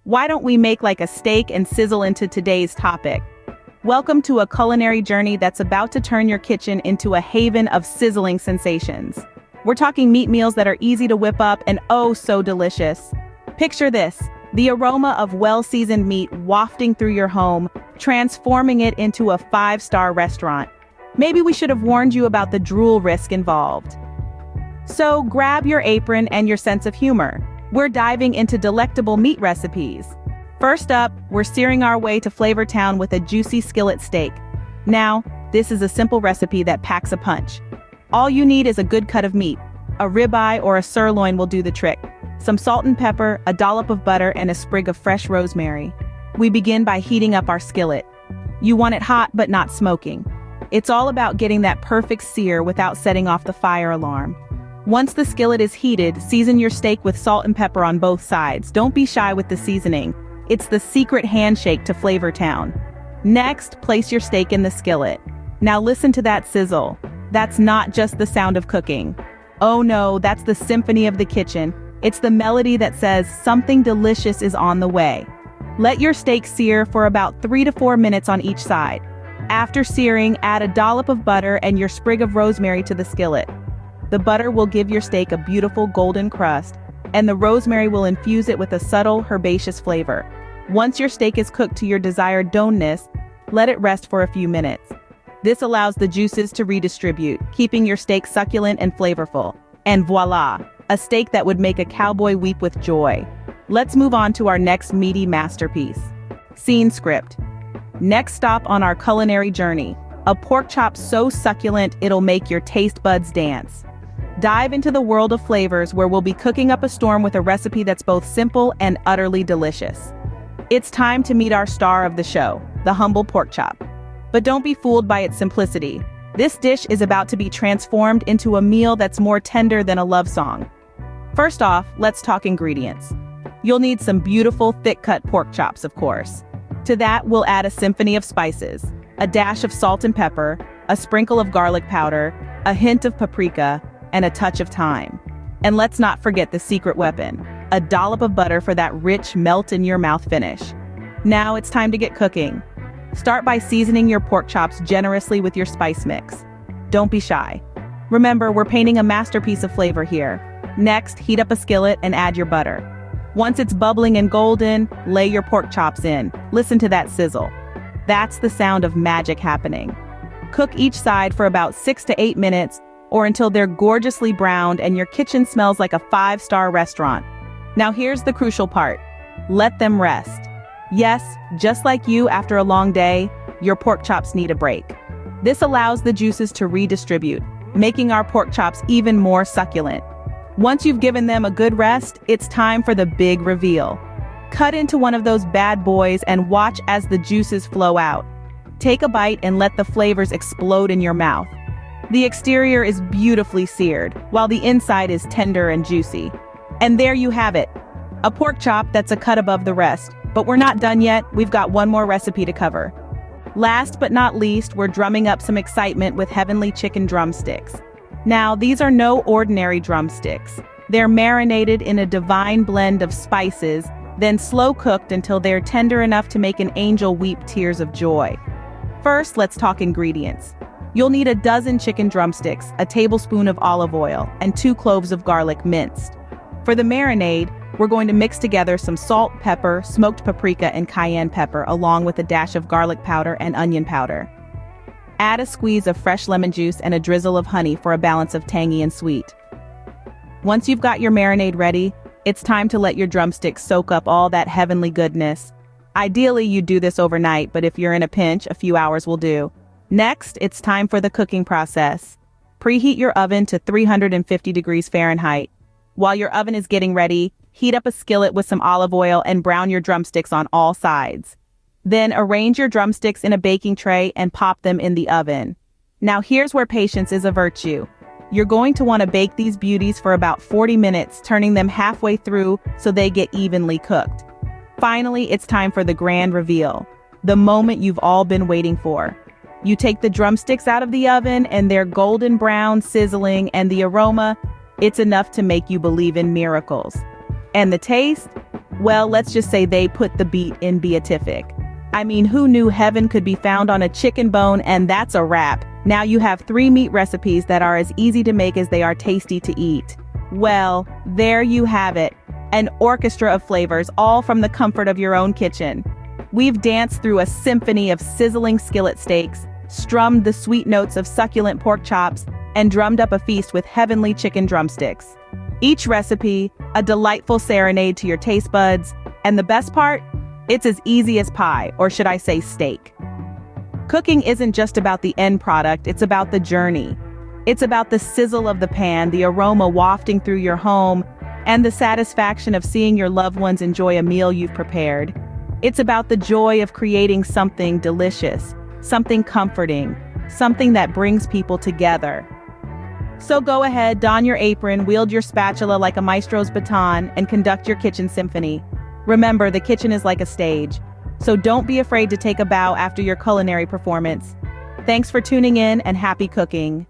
why don't we make like a steak and sizzle into today's topic? Welcome to a culinary journey that's about to turn your kitchen into a haven of sizzling sensations. We're talking meat meals that are easy to whip up and oh so delicious. Picture this, the aroma of well-seasoned meat wafting through your home, transforming it into a five-star restaurant. Maybe we should have warned you about the drool risk involved. So grab your apron and your sense of humor. We're diving into delectable meat recipes. First up, we're searing our way to Flavor Town with a juicy skillet steak. Now, this is a simple recipe that packs a punch. All you need is a good cut of meat. A ribeye or a sirloin will do the trick. Some salt and pepper, a dollop of butter, and a sprig of fresh rosemary. We begin by heating up our skillet. You want it hot but not smoking. It's all about getting that perfect sear without setting off the fire alarm. Once the skillet is heated, season your steak with salt and pepper on both sides. Don't be shy with the seasoning. It's the secret handshake to Flavor Town. Next, place your steak in the skillet. Now listen to that sizzle. That's not just the sound of cooking. Oh no, that's the symphony of the kitchen. It's the melody that says something delicious is on the way. Let your steak sear for about 3 to 4 minutes on each side. After searing, add a dollop of butter and your sprig of rosemary to the skillet. The butter will give your steak a beautiful golden crust, and the rosemary will infuse it with a subtle, herbaceous flavor. Once your steak is cooked to your desired doneness, let it rest for a few minutes. This allows the juices to redistribute, keeping your steak succulent and flavorful. And voila, a steak that would make a cowboy weep with joy. Let's move on to our next meaty masterpiece. Scene script. Next stop on our culinary journey, a pork chop so succulent it'll make your taste buds dance. Dive into the world of flavors where we'll be cooking up a storm with a recipe that's both simple and utterly delicious. It's time to meet our star of the show, the humble pork chop. But don't be fooled by its simplicity. This dish is about to be transformed into a meal that's more tender than a love song. First off, let's talk ingredients. You'll need some beautiful, thick-cut pork chops, of course. To that, we'll add a symphony of spices, a dash of salt and pepper, a sprinkle of garlic powder, a hint of paprika, and a touch of thyme. And let's not forget the secret weapon, a dollop of butter for that rich melt-in-your-mouth finish. Now it's time to get cooking. Start by seasoning your pork chops generously with your spice mix. Don't be shy. Remember, we're painting a masterpiece of flavor here. Next, heat up a skillet and add your butter. Once it's bubbling and golden, lay your pork chops in. Listen to that sizzle. That's the sound of magic happening. Cook each side for about 6 to 8 minutes, or until they're gorgeously browned and your kitchen smells like a 5-star restaurant. Now here's the crucial part. Let them rest. Yes, just like you after a long day, your pork chops need a break. This allows the juices to redistribute, making our pork chops even more succulent. Once you've given them a good rest, it's time for the big reveal. Cut into one of those bad boys and watch as the juices flow out. Take a bite and let the flavors explode in your mouth. The exterior is beautifully seared, while the inside is tender and juicy. And there you have it, a pork chop that's a cut above the rest. But we're not done yet, we've got one more recipe to cover. Last but not least, we're drumming up some excitement with heavenly chicken drumsticks. Now, these are no ordinary drumsticks. They're marinated in a divine blend of spices, then slow cooked until they're tender enough to make an angel weep tears of joy. First, let's talk ingredients. You'll need a dozen chicken drumsticks, a tablespoon of olive oil, and 2 cloves of garlic minced. For the marinade, we're going to mix together some salt, pepper, smoked paprika, and cayenne pepper, along with a dash of garlic powder and onion powder. Add a squeeze of fresh lemon juice and a drizzle of honey for a balance of tangy and sweet. Once you've got your marinade ready, it's time to let your drumsticks soak up all that heavenly goodness. Ideally, you do this overnight, but if you're in a pinch, a few hours will do. Next, it's time for the cooking process. Preheat your oven to 350 degrees Fahrenheit. While your oven is getting ready, heat up a skillet with some olive oil and brown your drumsticks on all sides. Then arrange your drumsticks in a baking tray and pop them in the oven. Now here's where patience is a virtue. You're going to want to bake these beauties for about 40 minutes, turning them halfway through so they get evenly cooked. Finally, it's time for the grand reveal, the moment you've all been waiting for. You take the drumsticks out of the oven and they're golden brown, sizzling, and the aroma, it's enough to make you believe in miracles. And the taste? Well, let's just say they put the beat in beatific. I mean, who knew heaven could be found on a chicken bone? And that's a wrap. Now you have 3 meat recipes that are as easy to make as they are tasty to eat. Well, there you have it. An orchestra of flavors, all from the comfort of your own kitchen. We've danced through a symphony of sizzling skillet steaks, strummed the sweet notes of succulent pork chops, and drummed up a feast with heavenly chicken drumsticks. Each recipe, a delightful serenade to your taste buds, and the best part? It's as easy as pie, or should I say steak. Cooking isn't just about the end product, it's about the journey. It's about the sizzle of the pan, the aroma wafting through your home, and the satisfaction of seeing your loved ones enjoy a meal you've prepared. It's about the joy of creating something delicious, something comforting, something that brings people together. So go ahead, don your apron, wield your spatula like a maestro's baton, and conduct your kitchen symphony. Remember, the kitchen is like a stage, so don't be afraid to take a bow after your culinary performance. Thanks for tuning in and happy cooking.